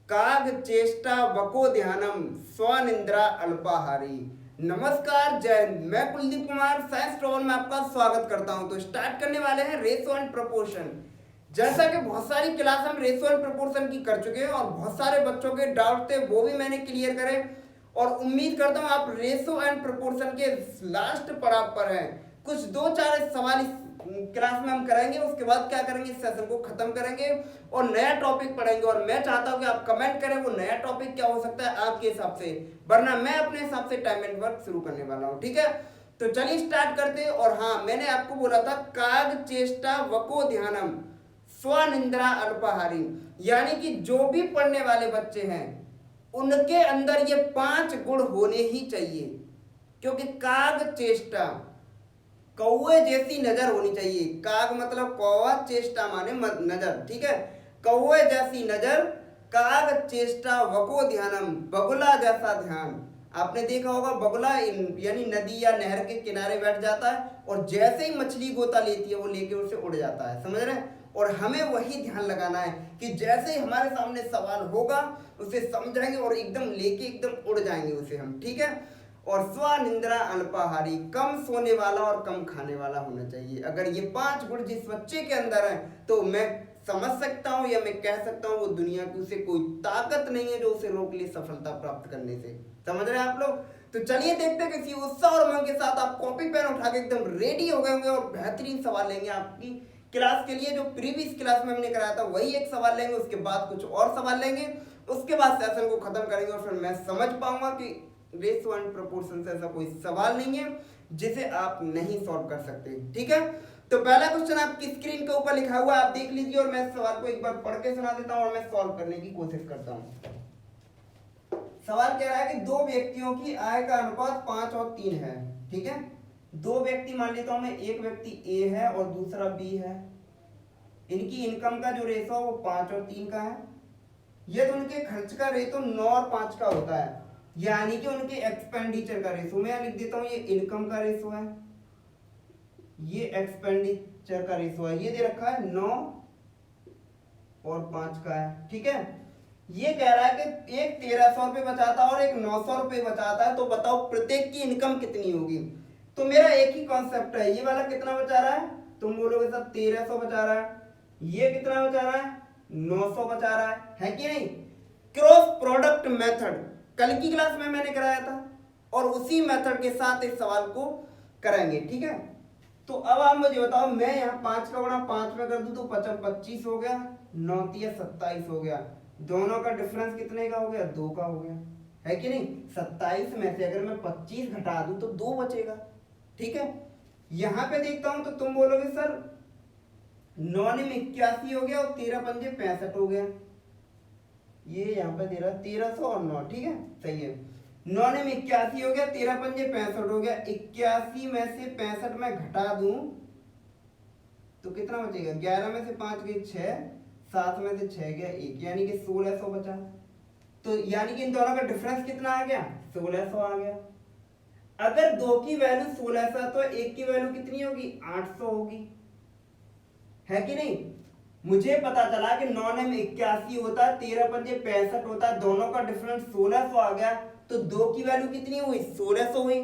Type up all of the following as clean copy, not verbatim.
काग चेष्टा वको ध्यानम स्वनिंद्रा अल्पाहारी। नमस्कार, जय हिंद। मैं कुलदीप कुमार साइंस ट्रॉवल में आपका स्वागत करता हूं। तो स्टार्ट करने वाले हैं रेशो एंड प्रोपोर्शन। जैसा कि बहुत सारी क्लास हम रेशो एंड प्रोपोर्शन की कर चुके हैं और बहुत सारे बच्चों के डाउट थे, वो भी मैंने क्लियर करे और उम्मीद करता हूं आप रेशो एंड प्रोपोर्शन के लास्ट पड़ाव पर हैं। कुछ दो चार सवाल इस क्लास में हम करेंगे, उसके बाद क्या करेंगे, इस सेशन को खत्म करेंगे और नया टॉपिक पढ़ेंगे। और मैं चाहता हूं कि आप कमेंट करें वो नया टॉपिक क्या हो सकता है आपके हिसाब से, वरना मैं अपने हिसाब से टाइम एंड वर्क शुरू करने वाला हूं। ठीक है, तो चलिए स्टार्ट करते हैं। और हाँ, मैंने आपको बोला था काग चेष्टा वको ध्यानम स्वनिंद्रा अल्पाहारी, यानी कि जो भी पढ़ने वाले बच्चे हैं उनके अंदर ये 5 गुण होने ही चाहिए। क्योंकि काग चेष्टा, कौवे जैसी नजर होनी चाहिए। काग मतलब कौवा, चेष्टा माने नजर। ठीक है, कौवे जैसी नजर, काग चेष्टा वको ध्यानम, बगुला जैसा ध्यान। आपने देखा होगा बगुला यानी नदी या नहर के किनारे बैठ जाता है और जैसे ही मछली गोता लेती है वो लेके उससे उड़ जाता है, समझ रहे हैं। और हमें वही ध्यान लगाना है कि जैसे ही हमारे सामने सवाल होगा उसे समझेंगे और एकदम लेके एकदम उड़ जाएंगे उसे हम। ठीक है, और स्वनिंद्रा अल्पाहारी, कम सोने वाला और कम खाने वाला होना चाहिए। अगर ये 5 गुण जिस बच्चे के अंदर है तो मैं समझ सकता हूं या मैं कह सकता हूं वो दुनिया की उसे कोई ताकत नहीं है जो उसे रोक ले सफलता प्राप्त करने से। समझ रहे हैं आप लोग। तो चलिए देखते हैं किसी उत्साह और उमंग के साथ आप कॉपी पेन उठा के एकदम रेडी हो गए होंगे और बेहतरीन सवाल लेंगे आपकी क्लास के लिए। जो प्रीवियस क्लास में हमने कराया था वही एक सवाल लेंगे, उसके बाद कुछ और सवाल लेंगे, उसके बाद सेशन को खत्म करेंगे और फिर मैं समझ पाऊंगा कि रेशो एंड प्रोपोर्शन से ऐसा कोई सवाल नहीं है जिसे आप नहीं सॉल्व कर सकते। ठीक है, तो पहला क्वेश्चन आपकी स्क्रीन के ऊपर लिखा हुआ है, आप देख लीजिए और मैं सवाल को एक बार पढ़ के सुना देता हूं और मैं सॉल्व करने की कोशिश करता हूं। सवाल कह रहा है कि दो व्यक्तियों की आय का अनुपात 5 और 3 है। ठीक है, दो व्यक्ति मान लेता हूं मैं, एक व्यक्ति ए है और दूसरा बी है। इनकी इनकम का जो रेशो है वो 5 और 3 का है। यदि उनके खर्च का रेशो 9 और 5 का होता है, यानी कि उनके एक्सपेंडिचर का रेशो, मैं लिख देता हूं ये इनकम का रेशो है, ये एक्सपेंडिचर का रेशो है, ये दे रखा है 9 और 5 का है। ठीक है, ये कह रहा है कि एक 1300 रुपये बचाता है और एक 900 रुपये बचाता है, तो बताओ प्रत्येक की इनकम कितनी होगी। तो मेरा एक ही कॉन्सेप्ट है, ये वाला कितना बचा रहा है, तुम बोलोगे सर 1300 बचा रहा है, ये कितना बचा रहा है, 900 बचा रहा है कि नहीं। क्रॉस प्रोडक्ट मेथड कल की क्लास में मैंने कराया था और उसी मेथड के साथ इस सवाल को कराएंगे। ठीक है, तो अब आप मुझे बताओ, मैं यहाँ 5 का गुणा 5 में कर दूं तो 25 हो गया, 9 तिया 27 हो गया, दोनों का डिफरेंस कितने का हो गया, 2 का हो गया, है कि नहीं। 27 में से अगर मैं 25 घटा दूं तो 2 बचेगा। ठीक है, यहां पे देखता हूं तो तुम बोलोगे सर 9 में 81 हो गया और 13 पंजे 65 हो गया, ये यहाँ पे दे रहा 1300 और 9। ठीक है, सही है। 9 में 81 हो गया, 13 पंजे 65 हो गया, 81 में से 65 में घटा दूं तो कितना बचेगा, 11 में से 5 गई 6, 7 में से 6 गया 1, यानी कि 1600 बचा। तो यानी कि इन दोनों का डिफरेंस कितना आ गया, 1600 आ गया। अगर 2 की वैल्यू 1600 तो 1 की वैल्यू कितनी होगी, 800 होगी, है कि नहीं। मुझे पता चला कि 9 में 81 होता है, 13 पंजे 65 होता है, दोनों का डिफरेंस 1600 आ गया, तो 2 की वैल्यू कितनी हुई, 1600 हुई।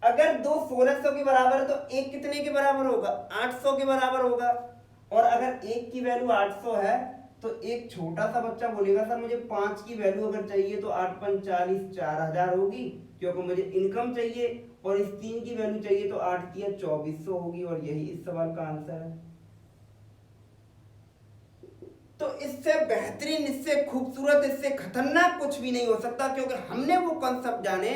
अगर 2 1600 के बराबर है तो 1 कितने के बराबर होगा, 800 के बराबर होगा। और अगर 1 की वैल्यू 800 है तो एक छोटा सा बच्चा बोलेगा सर मुझे 5 की वैल्यू अगर चाहिए तो 8 पंच 40, 4000 होगी, क्योंकि मुझे इनकम चाहिए, और इस 3 की वैल्यू चाहिए तो 8 तिया 2400 होगी, और यही इस सवाल का आंसर है। तो इससे बेहतरीन, इससे खूबसूरत, इससे खतरनाक कुछ भी नहीं हो सकता, क्योंकि हमने वो कॉन्सेप्ट जाने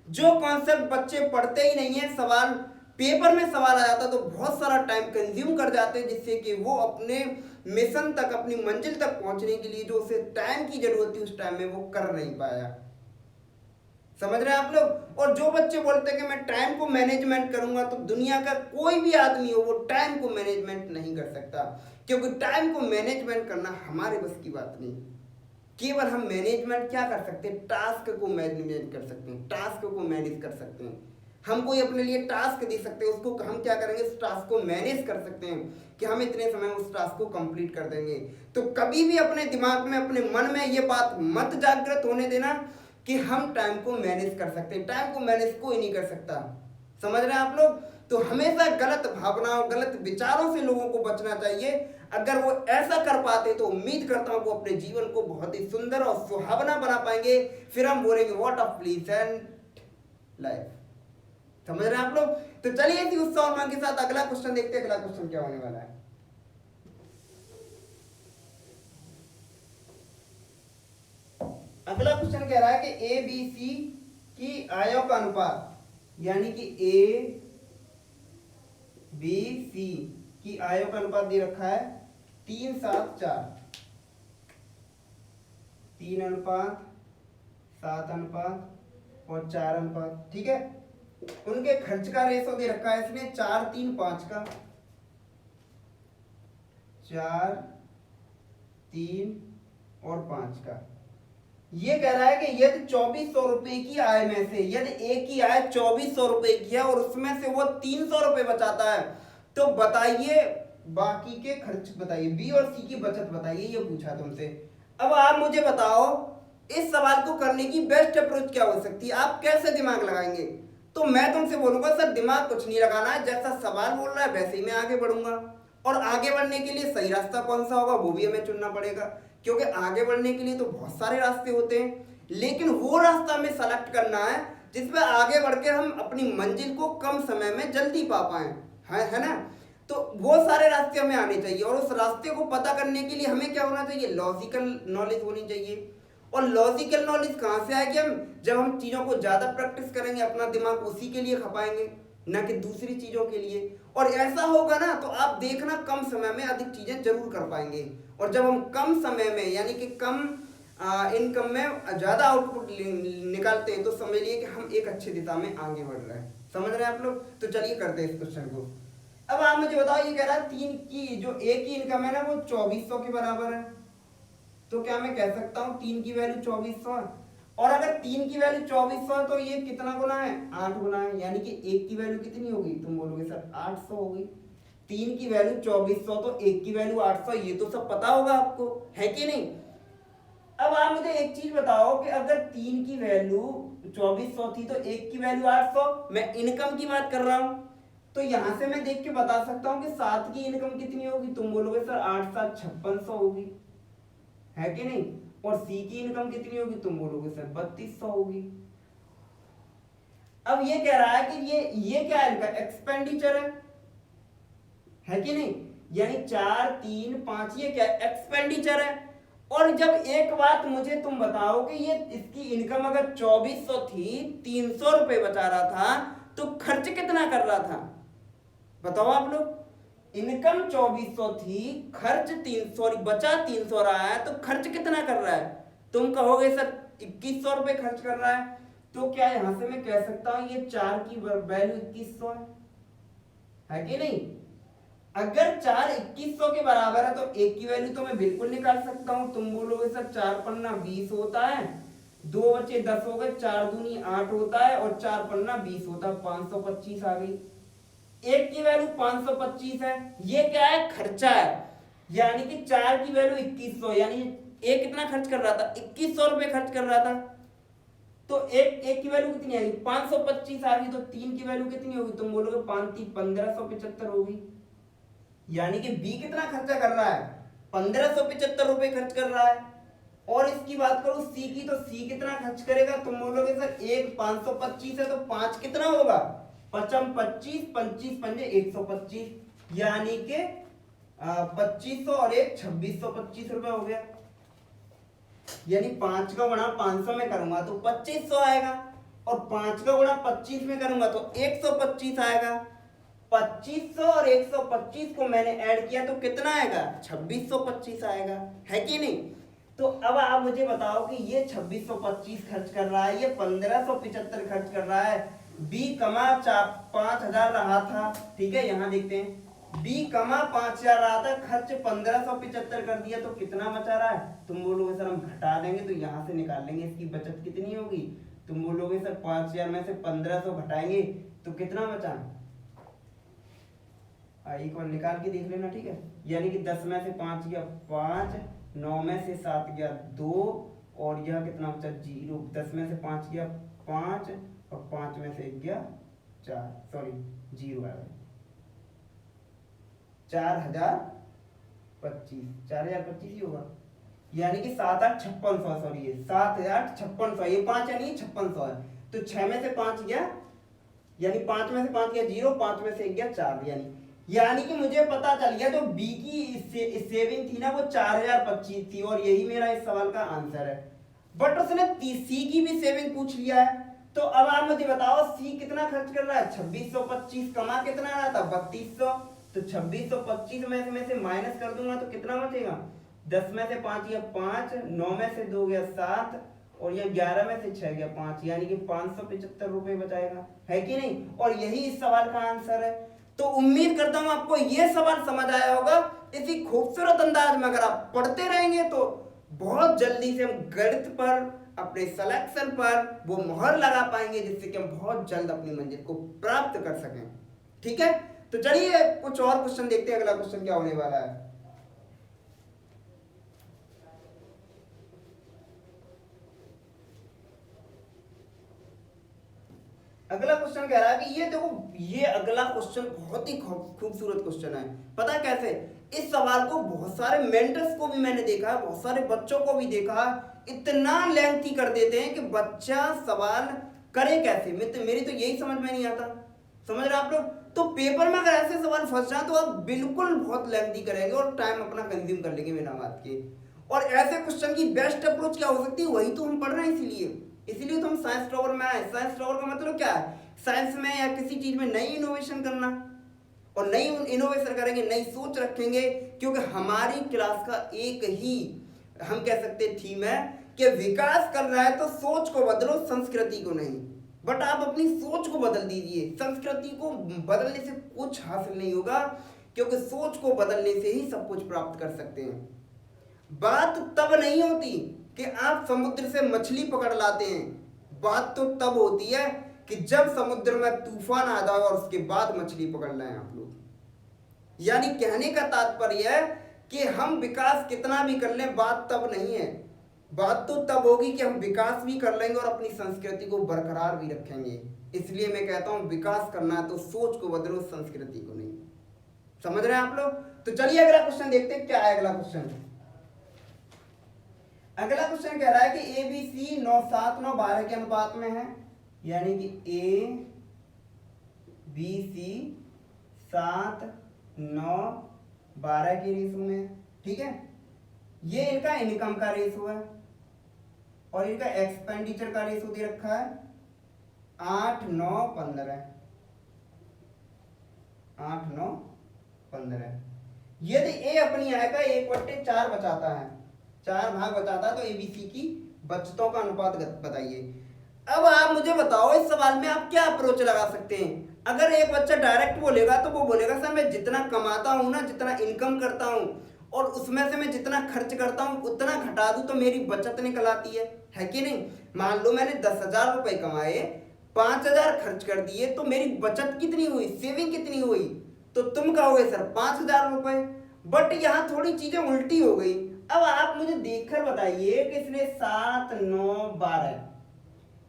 जो कॉन्सेप्ट बच्चे पढ़ते ही नहीं है। सवाल पेपर में सवाल आ जाता तो बहुत सारा टाइम कंज्यूम कर जाते, जिससे कि वो अपने मिशन तक, अपनी मंजिल तक पहुंचने के लिए जो उसे टाइम की जरूरत थी उस टाइम में वो कर नहीं पाया। समझ रहे हैं आप लोग। और जो बच्चे बोलते हैं कि मैं टाइम को मैनेजमेंट करूंगा, तो दुनिया का कोई भी आदमी हो वो टाइम को मैनेजमेंट नहीं कर सकता, क्योंकि टाइम को मैनेजमेंट करना हमारे बस की बात नहीं। केवल हम मैनेजमेंट क्या कर सकते हैं, टास्क को मैनेज कर सकते हैं, टास्क को मैनेज कर सकते हैं। हम कोई अपने लिए टास्क दे सकते हैं, उसको हम क्या करेंगे, उस टास्क को मैनेज कर सकते हैं कि हम इतने समय में उस टास्क को कंप्लीट कर देंगे। तो कभी भी अपने दिमाग में, अपने मन में ये बात मत जागृत होने देना कि हम टाइम को मैनेज कर सकते हैं। टाइम को मैनेज कोई नहीं कर सकता, समझ रहे हैं आप लोग। तो हमेशा गलत भावनाओं, गलत विचारों से लोगों को बचना चाहिए। अगर वो ऐसा कर पाते तो उम्मीद करता हूं वो अपने जीवन को बहुत ही सुंदर और सुहावना बना पाएंगे। फिर हम बोलेंगे व्हाट अ प्लीजेंट लाइफ। समझ रहे हैं आप लोग। तो चलिए इसी उत्साह और उमंग के साथ अगला क्वेश्चन देखते हैं। अगला क्वेश्चन क्या होने वाला है। अगला क्वेश्चन कह रहा है कि ए बी सी की आयों का अनुपात, यानी कि ए बी सी की आयों का अनुपात दे रखा है 3:7:4, 3:7 और 4, ठीक है। उनके खर्च का रेशो दे रखा है इसने 4:3:5 का, 4:3 और 5 का। ये कह रहा है कि यदि 2400 रुपए की आय में से, यदि एक की आय 2400 रुपए की है और उसमें से वो 300 रुपए बचाता है, तो बताइए बाकी के खर्च बताइए, बी और सी की बचत बताइए, ये पूछा तुमसे। अब आप मुझे बताओ इस सवाल को करने की बेस्ट अप्रोच क्या हो सकती है, आप कैसे दिमाग लगाएंगे। तो मैं तुमसे बोलूंगा सर दिमाग कुछ नहीं लगाना है, जैसा सवाल बोल रहा है वैसे ही मैं आगे बढ़ूंगा। और आगे बढ़ने के लिए सही रास्ता कौन सा होगा वो भी हमें चुनना पड़ेगा, क्योंकि आगे बढ़ने के लिए तो बहुत सारे रास्ते होते हैं, लेकिन वो रास्ता हमें सेलेक्ट करना है जिसमें आगे बढ़कर हम अपनी मंजिल को कम समय में जल्दी पा पाए, है ना। तो वो सारे रास्ते हमें आने चाहिए, और उस रास्ते को पता करने के लिए हमें क्या होना चाहिए, लॉजिकल नॉलेज होनी चाहिए। और लॉजिकल नॉलेज कहाँ से आएगी, हम जब हम चीज़ों को ज़्यादा प्रैक्टिस करेंगे, अपना दिमाग उसी के लिए खपाएंगे, ना कि दूसरी चीज़ों के लिए। और ऐसा होगा ना तो आप देखना कम समय में अधिक चीज़ें जरूर कर पाएंगे। और जब हम कम समय में यानी कि कम इनकम में ज़्यादा आउटपुट निकालते हैं तो समझ लिए कि हम एक अच्छी दिशा में आगे बढ़ रहे हैं। समझ रहे हैं आप लोग। तो चलिए करते हैं इस क्वेश्चन को। अब आप मुझे बताओ, ये कह रहा है तीन की जो एक की इनकम है ना वो 2400 के बराबर है। तो क्या मैं कह सकता हूँ 3 की वैल्यू 2400 है, और अगर 3 की वैल्यू 2400 है तो ये कितना गुना है, 8 गुना है, यानी कि 1 की वैल्यू कितनी होगी, तुम बोलोगे सर 800 होगी। 3 की वैल्यू 2400 तो 1 की वैल्यू 800, ये तो सब पता होगा आपको, है कि नहीं। अब आप मुझे एक चीज बताओ कि अगर 3 की वैल्यू 2400 थी तो 1 की वैल्यू 800, मैं इनकम की बात कर रहा हूं, तो यहां से मैं देख के बता सकता हूं कि 7 की इनकम कितनी होगी, तुम बोलोगे सर 8 7 5600 होगी, है कि नहीं। और सी की इनकम कितनी होगी, तुम बोलोगे सर 3200 होगी। अब ये कह रहा है कि ये क्या है, इनका एक्सपेंडिचर है कि नहीं, यानी 4 3 5 ये क्या एक्सपेंडिचर है। और जब एक बात मुझे तुम बताओ कि ये इसकी इनकम अगर 2400 थी, 300 रुपए बचा रहा था, तो खर्च कितना कर रहा था, बताओ आप लोग। इनकम 2400 थी, खर्च 300, बचा 300 रहा है, तो खर्च कितना कर रहा है, तुम कहोगे सर 2100 रुपए खर्च कर रहा है। तो क्या यहां से मैं कह सकता हूं ये 4 की वैल्यू 2100 है कि नहीं। अगर 4 2100 के बराबर है तो 1 की वैल्यू तो मैं बिल्कुल निकाल सकता हूं, तुम बोलोगे सर 4 पन्ना 20 होता है, 2 बचे 10 हो गए, 4 दूनी 8 होता है, और 4 पन्ना 20 होता है, 525 आ गई। 1 की वैल्यू 525 है, ये क्या है, खर्चा है, यानी कि 4 की वैल्यू 2100, यानी एक कितना खर्च कर रहा था, 2100 रुपए खर्च कर रहा था। तो एक की वैल्यू कितनी आएगी, 525 आ गई। तो 3 की वैल्यू कितनी होगी, तुम बोलोगे 5 3 1575 होगी, यानी कि बी कितना खर्चा कर रहा है, 1575 रुपए खर्च कर रहा है। और इसकी बात करूं सी की, तो सी कितना खर्च करेगा, तुम बोलोगे सर एक 525 है तो 5 कितना होगा, 55 25 25 पंजे 125, यानी कि 2500 और एक 2625 रुपए हो गया। यानी 5 का गुणा 500 में करूंगा तो 2500 आएगा, और 5 का गुणा 25 में करूंगा तो 125 आएगा। 2500 और 125 को मैंने ऐड किया तो कितना आएगा, 2625 आएगा, है कि नहीं। तो अब आप मुझे बताओ कि ये 2625 खर्च कर रहा है, ये 1575 खर्च कर रहा है। बी कमा 5000 रहा था, ठीक है, यहां देखते हैं, बी कमा 5000 रहा था, खर्च 1575 कर दिया, तो कितना बचा रहा है, तुम बोलोगे सर हम घटा देंगे तो यहां से निकाल लेंगे इसकी बचत कितनी होगी, तुम बोलोगे सर 5000 में से 1500 घटाएंगे तो कितना बचा, एक बार निकाल के देख लेना, ठीक है। यानी कि 10 में से 5 गया 5, 9 में से 7 गया 2, और यह कितना बचा 0। 10 में से 5 गया 5, और 5 में से 1 गया 4, सॉरी 0 आया, 4025 ही होगा। यानी कि 7,856, सॉरी ये 7,856, ये 5 यानी 5600 है। तो 6 में से 5 गया, यानी 5 में से 5 गया 0, 5 में से 1 गया 4, यानी कि मुझे पता चल गया जो बी की सेविंग थी ना वो 4025 थी, और यही मेरा इस सवाल का आंसर है। बट उसने सी की भी सेविंग पूछ लिया है, तो अब आप मुझे बताओ सी कितना खर्च कर रहा है, 2625, कमा कितना रहा था 3200, तो 2625 में से माइनस कर दूंगा तो कितना बचेगा, 10 में से 5 गया 5, 9 में से 2 गया 7, और यह 11 में से 6 गया 5, यानी कि 575 रुपए बचाएगा, है कि नहीं। और यही इस सवाल का आंसर है। तो उम्मीद करता हूं आपको यह सवाल समझ आया होगा। इसी खूबसूरत अंदाज में अगर आप पढ़ते रहेंगे तो बहुत जल्दी से हम गणित पर, अपने सिलेक्शन पर वो मोहर लगा पाएंगे, जिससे कि हम बहुत जल्द अपनी मंजिल को प्राप्त कर सकें, ठीक है। तो चलिए कुछ और क्वेश्चन देखते हैं, अगला क्वेश्चन क्या होने वाला है। अगला क्वेश्चन कह रहा है कि ये देखो, ये अगला क्वेश्चन बहुत ही खूबसूरत क्वेश्चन है। पता कैसे, इस सवाल को बहुत सारे मेंटर्स को भी मैंने देखा है, बहुत सारे बच्चों को भी देखा है, इतना लेंथी कर देते हैं कि बच्चा सवाल करे कैसे। मेरी तो यही समझ में नहीं आता, समझ रहे आप लोग। तो पेपर में अगर ऐसे सवाल फंस जाए तो आप बिल्कुल बहुत लेंथी करेंगे और टाइम अपना कंज्यूम कर लेंगे बिना बात के। और ऐसे क्वेश्चन की बेस्ट अप्रोच क्या हो सकती है, वही तो हम पढ़ रहे हैं, इसीलिए तो हम साइंस टॉवर में आए। साइंस टॉवर का मतलब क्या है, साइंस में या किसी चीज में नई इनोवेशन करना, और नई इनोवेशन करेंगे, नई सोच रखेंगे, क्योंकि हमारी क्लास का एक ही हम कह सकते थीम है कि विकास कर रहा है तो सोच को बदलो, संस्कृति को नहीं। बट आप अपनी सोच को बदल दीजिए, संस्कृति को बदलने से कुछ हासिल नहीं होगा, क्योंकि सोच को बदलने से ही सब कुछ प्राप्त कर सकते हैं। बात तब नहीं होती कि आप समुद्र से मछली पकड़ लाते हैं, बात तो तब होती है कि जब समुद्र में तूफान आ जाए और उसके बाद मछली पकड़ लाएं आप लोग। यानी कहने का तात्पर्य है कि हम विकास कितना भी कर लें, बात तब नहीं है, बात तो तब होगी कि हम विकास भी कर लेंगे और अपनी संस्कृति को बरकरार भी रखेंगे। इसलिए मैं कहता हूं विकास करना है तो सोच को बदलो, संस्कृति को नहीं। समझ रहे हैं आप लोग। तो चलिए अगला क्वेश्चन देखते हैं, क्या है अगला क्वेश्चन। अगला क्वेश्चन कह रहा है कि ए बी सी 9, 7, 9, 12 के अनुपात में है, यानी कि ए बी सी 7, 9, 12 के रेशो में, ठीक है। ये इनका इनकम का रेशो है और इनका एक्सपेंडिचर का रेशो दे रखा है 8, 9, 15, 8, 9, 15। यदि ए अपनी आय का 1/4 बचाता है, 4 भाग बचाता है, तो एबीसी की बचतों का अनुपात बताइए। अब आप मुझे बताओ इस सवाल में आप क्या अप्रोच लगा सकते हैं। अगर एक बच्चा डायरेक्ट बोलेगा तो वो बोलेगा सर मैं जितना कमाता हूं ना, जितना इनकम करता हूं और उसमें से मैं जितना खर्च करता हूं उतना घटा दूं तो मेरी बचत निकल आती है कि नहीं। मान लो मैंने 10,000 रुपए कमाए, 5,000 खर्च कर दिए, तो मेरी बचत कितनी हुई, सेविंग कितनी हुई, तो तुम कहोगे सर 5,000 रुपए। बट यहाँ थोड़ी चीजें उल्टी हो गई। अब आप मुझे देखकर बताइए कि इसने 7, 9, 12,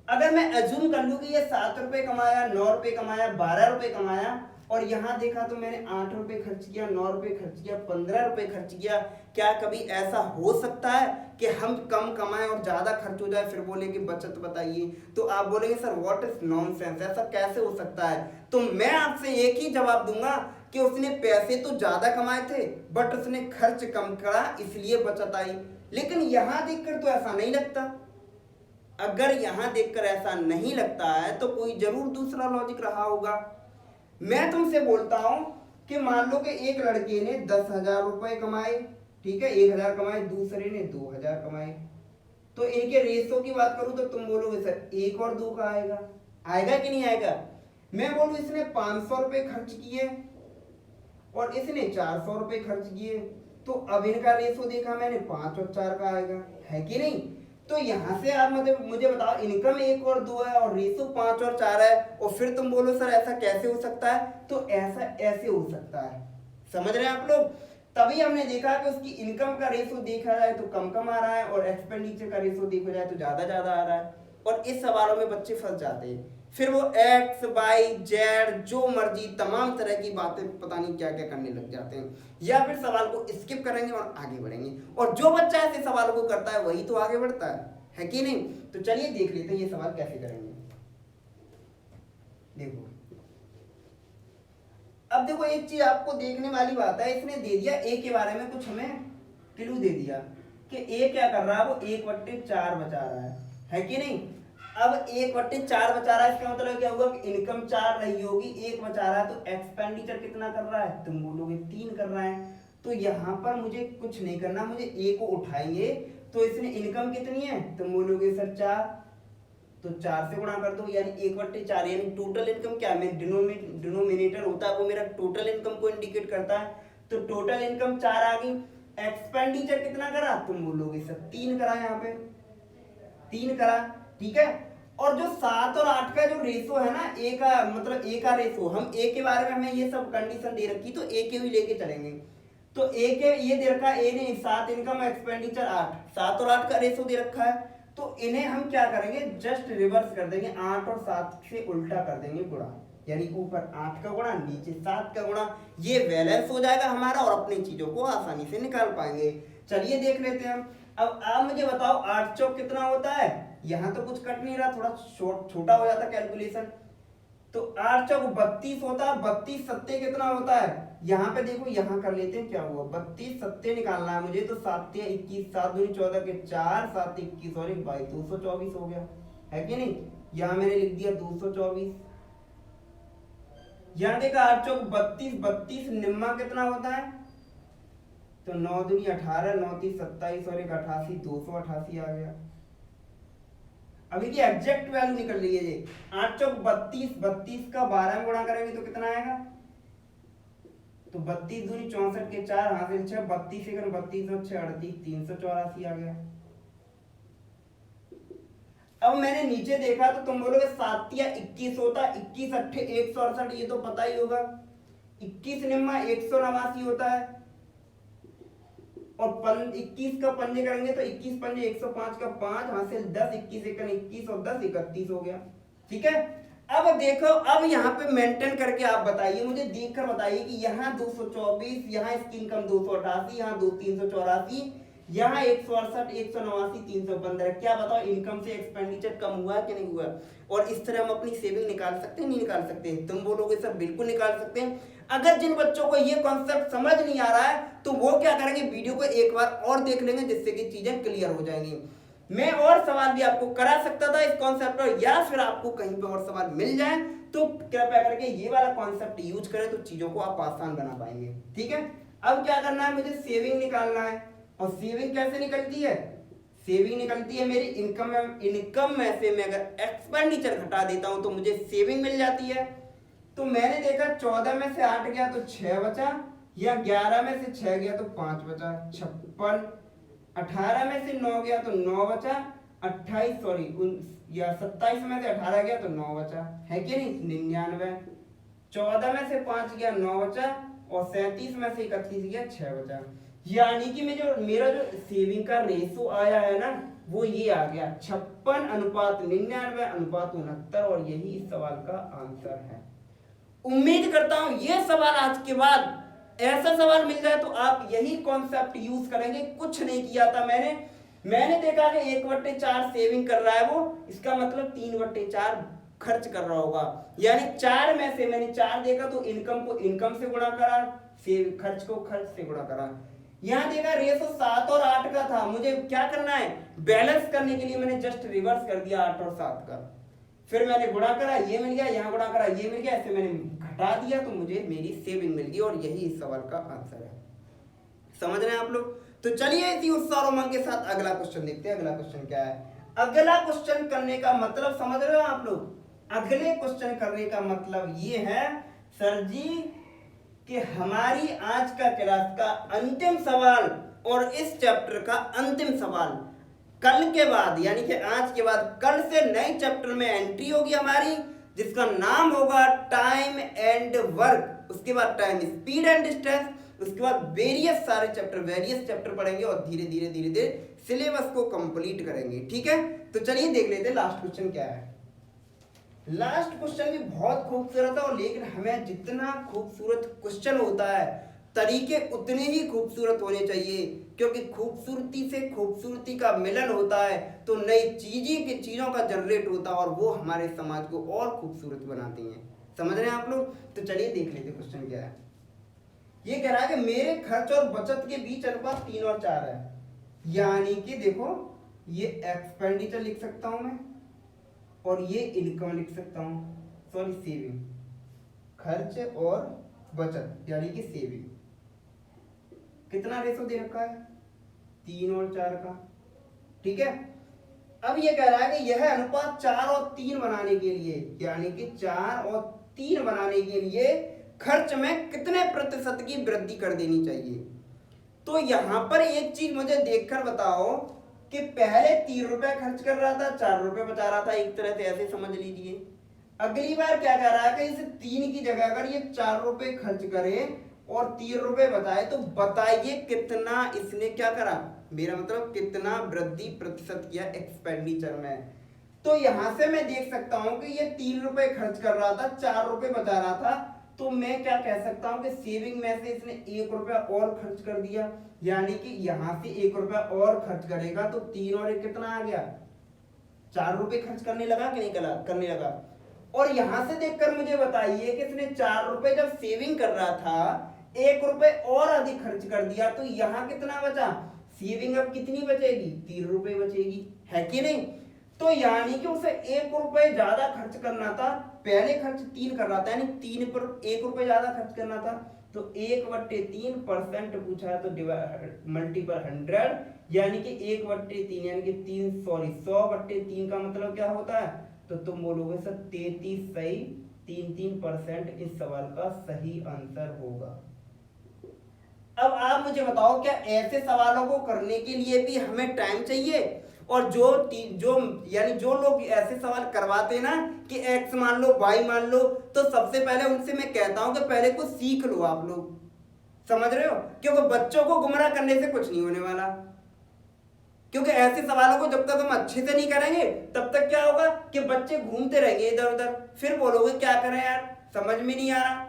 अगर मैं अज्यूम कर लूं कि ये 7 रुपए कमाया, 9 रुपए कमाया, 12 रुपए कमाया, और यहां देखा तो मैंने 8 रुपए खर्च किया, 9 रुपए खर्च किया, 15 रुपए खर्च किया, क्या कभी ऐसा हो सकता है कि हम कम कमाएं और ज्यादा खर्च हो जाए फिर बोले कि बचत बताइए। तो आप बोलेंगे सर व्हाट इज नॉनसेंस, ऐसा कैसे हो सकता है। तो मैं आपसे एक ही जवाब दूंगा कि उसने पैसे तो ज्यादा कमाए थे बट उसने खर्च कम करा इसलिए बचत आई। लेकिन यहां देखकर तो ऐसा नहीं लगता। अगर यहां देखकर ऐसा नहीं लगता है तो कोई जरूर दूसरा लॉजिक रहा होगा। मैं तुमसे बोलता हूं कि मान लो कि एक लड़के ने 10,000 रुपए कमाए, ठीक है, 1,000 कमाए, दूसरे ने 2,000 कमाए, तो इनके रेशो की बात करूं तो तुम बोलोगे सर 1 और 2 का आएगा, आएगा कि नहीं आएगा। मैं बोलूं इसने 500 रुपए खर्च किए और इसने 400 रुपए खर्च किए, तो अब इनका रेशो देखा मैंने 5 और 4 का आएगा, है कि नहीं। तो यहाँ से आप मुझे बताओ, इनकम 1 और 2 है और रेशो 5 और 4 है, और फिर तुम बोलो सर ऐसा कैसे हो सकता है, तो ऐसा ऐसे हो सकता है। समझ रहे हैं आप लोग? तभी हमने देखा कि उसकी इनकम का रेशो देखा जाए तो कम कम आ रहा है, और एक्सपेंडिचर का रेशो देखा जाए तो ज्यादा ज्यादा आ रहा है, और इस सवालों में बच्चे फंस जाते हैं। फिर वो एक्स वाई जेड जो मर्जी तमाम तरह की बातें पता नहीं क्या क्या करने लग जाते हैं, या फिर सवाल को स्किप करेंगे और आगे बढ़ेंगे। और जो बच्चा ऐसे सवालों को करता है वही तो आगे बढ़ता है कि नहीं? तो चलिए देख लेते हैं ये सवाल कैसे करेंगे। देखो, अब देखो एक चीज आपको देखने वाली बात है, इसने दे दिया ए के बारे में कुछ हमें क्लू दे दिया कि ए क्या कर रहा है, वो 1/4 बचा रहा है कि नहीं? अब 1/4 बचा रहा है, इसका मतलब क्या हुआ कि इनकम 4 रही होगी, 1 बचा रहा है, तो एक्सपेंडिचर कितना कर रहा है? तुम बोलोगे 3 कर रहा है। तो यहाँ पर मुझे कुछ नहीं करना, मुझे ए को उठाएंगे, तो इसने इनकम कितनी है? तुम बोलोगे सर 4, तो 4 से गुणा कर दो, यानी 1/4, यानी टोटल इनकम क्या है, डिनोमिनेटर होता है वो मेरा टोटल इनकम को इंडिकेट करता है, तो टोटल इनकम 4 आ गई। एक्सपेंडिचर कितना करा? तुम बोलोगे सर 3 करा, यहाँ पे 3 करा, ठीक है। और जो 7 और 8 का जो रेशो है ना, ए का मतलब ए का रेशो, हम ए के बारे में हमें ये सब कंडीशन दे रखी, तो ए के भी लेके चलेंगे। तो ए के ये दे रखा है, ए ने 7 इनकम एक्सपेंडिचर 8, 7 और 8 का रेशो दे रखा है, तो इन्हें हम क्या करेंगे, जस्ट रिवर्स कर देंगे, 8 और 7 से उल्टा कर देंगे गुणा, यानी ऊपर 8 का गुणा नीचे 7 का गुणा, ये बैलेंस हो जाएगा हमारा और अपनी चीजों को आसानी से निकाल पाएंगे। चलिए देख लेते हैं हम। अब आप मुझे बताओ 8 चौक कितना होता है? यहाँ तो कुछ कट नहीं रहा, थोड़ा छोटा हो जाता कैलकुलेशन, तो 8 चौक 32 होता है, 32 सत्ते कितना होता है? यहाँ पे देखो, यहाँ कर लेते हैं, क्या हुआ 32 सत्ते निकालना है मुझे, तो 7 21, 7 दूनी 14 के 4, 7 21 और 1 22, 224 हो गया, है कि नहीं? यहाँ मैंने लिख दिया 224। यहाँ देखा 8 चौक 32, 32 निम्मा कितना होता है? तो 9 दूनी 18, 9 30 27 और 1 88, 288 आ गया। अभी की एग्जैक्ट वैल्यू निकल रही है ये, 8 चौक 32, 32 का 12 में गुणा करेंगे तो कितना आएगा? तो 32 दूनी 64 के 4 हासिल 6, 32 से 32 और 6 38, 384 आ गया। अब मैंने नीचे देखा तो तुम बोलोगे 7 या 21 होता, 21 अट्ठे 168, ये तो पता ही होगा। 21 निम्मा 189 होता है, और 21 का पंजे करेंगे तो 21 पंजे 105 का 5 हासिल 10, 21 एकन 21 और 10 31 हो गया, ठीक है। अब देखो, अब यहाँ पे मेंटेन करके आप बताइए, मुझे देखकर बताइए कि यहाँ 224, यहाँ इसकी इनकम 288, यहाँ 384, यहाँ 168, 189, 315, क्या बताओ इनकम से एक्सपेंडिचर कम हुआ कि नहीं हुआ? और इस तरह हम अपनी सेविंग निकाल सकते हैं, नहीं निकाल सकते? तुम बोलोगे सर बिल्कुल निकाल सकते हैं। अगर जिन बच्चों को ये कॉन्सेप्ट समझ नहीं आ रहा है तो वो क्या करेंगे, वीडियो को एक बार और देख लेंगे, जिससे कि चीजें क्लियर हो जाएंगी। मैं और सवाल भी आपको करा सकता था इस कॉन्सेप्ट पर, या फिर आपको कहीं पे और सवाल मिल जाए तो कृपया करके ये वाला कॉन्सेप्ट यूज करें, तो चीजों को आप आसान बना पाएंगे, ठीक है। अब क्या करना है, मुझे सेविंग निकालना है, और सेविंग कैसे निकलती है? सेविंग निकलती है मेरी इनकम में से मैं अगर एक्सपेंडिचर घटा देता हूं तो मुझे सेविंग मिल जाती है। तो मैंने देखा 14 में से 8 गया तो 6 बचा, या 11 में से 6 गया तो 5 बचा, 56, 18 में से 9 गया तो 9 बचा, 28 सॉरी या 27 में से 18 गया तो 9 बचा, है कि नहीं? 99, 14 में से 5 गया 9 बचा, और 37 में से 31 गया 6 बचा, यानी कि मेरा जो सेविंग का रेशो आया है ना, वो ये आ गया 56:99:69, और यही इस सवाल का आंसर है। उम्मीद करता हूं ये सवाल आज के बाद ऐसा सवाल मिल जाए तो आप यही कॉन्सेप्ट यूज करेंगे। कुछ नहीं किया था मैंने देखा कि 1/4 सेविंग कर रहा है वो, इसका मतलब 3/4 खर्च कर रहा होगा, यानी 4 में से मैंने 4 देखा तो इनकम को इनकम से गुणा करा, खर्च को खर्च से गुणा करा। यहां देखा रेशो 7 और 8 का था, मुझे क्या करना है, बैलेंस करने के लिए मैंने जस्ट रिवर्स कर दिया 8 और 7 का, फिर मैंने गुणा करा, ये मिल गया, यहाँ गुणा करा, ये मिल गया, ऐसे मैंने घटा दिया तो मुझे मेरी सेविंग मिल गई, और यही इस सवाल का आंसर है। समझ रहे हैं आप लोग? तो चलिए इसी उत्साह और उमंग के साथ अगला क्वेश्चन देखते हैं। अगला क्वेश्चन क्या है? अगला क्वेश्चन करने का मतलब समझ रहे हो आप लोग? अगले क्वेश्चन करने का मतलब ये है सर जी कि हमारी आज का क्लास का अंतिम सवाल और इस चैप्टर का अंतिम सवाल कल के बाद यानी कि आज के बाद कल से नए चैप्टर में एंट्री होगी हमारी, जिसका नाम होगा टाइम एंड वर्क। उसके बाद टाइम स्पीड एंड डिस्टेंस, उसके बाद वेरियस चैप्टर पढ़ेंगे और धीरे धीरे सिलेबस को कंप्लीट करेंगे। ठीक है, तो चलिए देख लेते हैं लास्ट क्वेश्चन क्या है। लास्ट क्वेश्चन भी बहुत खूबसूरत है, और लेकिन हमें जितना खूबसूरत क्वेश्चन होता है तरीके उतने ही खूबसूरत होने चाहिए, क्योंकि खूबसूरती से खूबसूरती का मिलन होता है तो नई चीजों का जनरेट होता है, और वो हमारे समाज को और खूबसूरत बनाती हैं। समझ रहे हैं आप लोग? तो चलिए देख लेते क्वेश्चन क्या है। ये कह रहा है कि मेरे खर्च और बचत के बीच अनुपात 3 और 4 है, यानी कि देखो ये एक्सपेंडिचर लिख सकता हूं मैं और ये इनकम लिख सकता हूं, सॉरी सेविंग, खर्च और बचत यानी कि सेविंग। कितना रेशो दे रखा है? 3 और 4 का। ठीक है, अब ये कह रहा है कि यह अनुपात 4 और 3 बनाने के लिए, यानी कि 4 और 3 बनाने के लिए खर्च में कितने प्रतिशत की वृद्धि कर देनी चाहिए। तो यहां पर एक चीज मुझे देखकर बताओ कि पहले 3 रुपए खर्च कर रहा था, 4 रुपए बचा रहा था, एक तरह से ऐसे समझ लीजिए। अगली बार क्या कह रहा है कि इस 3 की जगह अगर ये 4 रुपए खर्च करे और 3 रुपए बताए, तो बताइए कितना इसने क्या करा, मेरा मतलब कितना वृद्धि प्रतिशत किया एक्सपेंडिचर में। तो यहां से मैं देख सकता हूं कि ये 3 रुपए खर्च कर रहा था, 4 रुपए बचा रहा था, तो मैं क्या कह सकता हूं कि सेविंग में से इसने 1 रुपया और खर्च कर दिया, यानी कि यहां से 1 रुपया और खर्च करेगा तो 3 और 1 कितना आ गया, 4 रुपए खर्च करने लगा कि नहीं करने लगा। और यहां से देखकर मुझे बताइए कि इसने 4 रुपए जब सेविंग कर रहा था, 1 रुपए और अधिक खर्च कर दिया, तो यहां कितना बचा, सेविंग अब कितनी बचेगी, 3 रुपए बचेगी, है कि नहीं। तो यानी कि उसे 1 रुपए ज्यादा खर्च करना था, पहले खर्च 3 कर रहा था, यानी 3 पर 1 रुपए ज्यादा खर्च करना था, तो 1/3% पूछा है, तो मल्टीपल 100, यानी कि 1/3 यानी कि 100/3 का मतलब क्या होता है, तो तुम बोलोगे सर 33 सही, 3% इस सवाल का सही आंसर होगा। अब आप मुझे बताओ, क्या ऐसे सवालों को करने के लिए भी हमें टाइम चाहिए? और जो लोग ऐसे सवाल करवाते हैं ना कि एक्स मान लो, वाई मान लो, तो सबसे पहले उनसे मैं कहता हूं कि पहले कुछ सीख लो आप लोग। समझ रहे हो? क्योंकि बच्चों को गुमराह करने से कुछ नहीं होने वाला, क्योंकि ऐसे सवालों को जब तक हम अच्छे से नहीं करेंगे तब तक क्या होगा कि बच्चे घूमते रहेंगे इधर उधर, फिर बोलोगे क्या करें यार, समझ में नहीं आ रहा।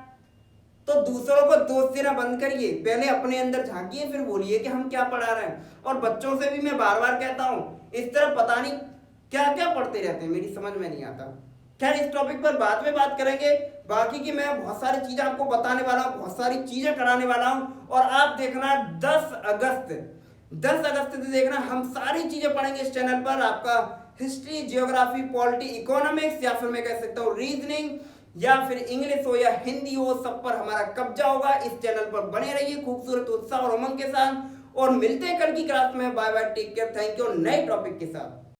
तो दूसरों को दोष देना बंद करिए, पहले अपने अंदर झांकिए, फिर बोलिए कि हम क्या पढ़ा रहे हैं। और बच्चों से भी मैं बार बार कहता हूं, इस तरह पता नहीं क्या क्या पढ़ते रहते हैं, मेरी समझ में नहीं आता। खैर, इस टॉपिक पर बाद में बात करेंगे। बाकी की मैं बहुत सारी चीजें आपको बताने वाला हूं, बहुत सारी चीजें कराने वाला हूं, और आप देखना 10 अगस्त से देखना, हम सारी चीजें पढ़ेंगे इस चैनल पर। आपका हिस्ट्री, जियोग्राफी, पॉलिटी, इकोनॉमिक्स, या फिर मैं कह सकता हूँ रीजनिंग, या फिर इंग्लिश हो या हिंदी हो, सब पर हमारा कब्जा होगा। इस चैनल पर बने रहिए खूबसूरत उत्साह और उमंग के साथ, और मिलते हैं कल की क्लास में। Bye bye, take care, thank you, नए टॉपिक के साथ।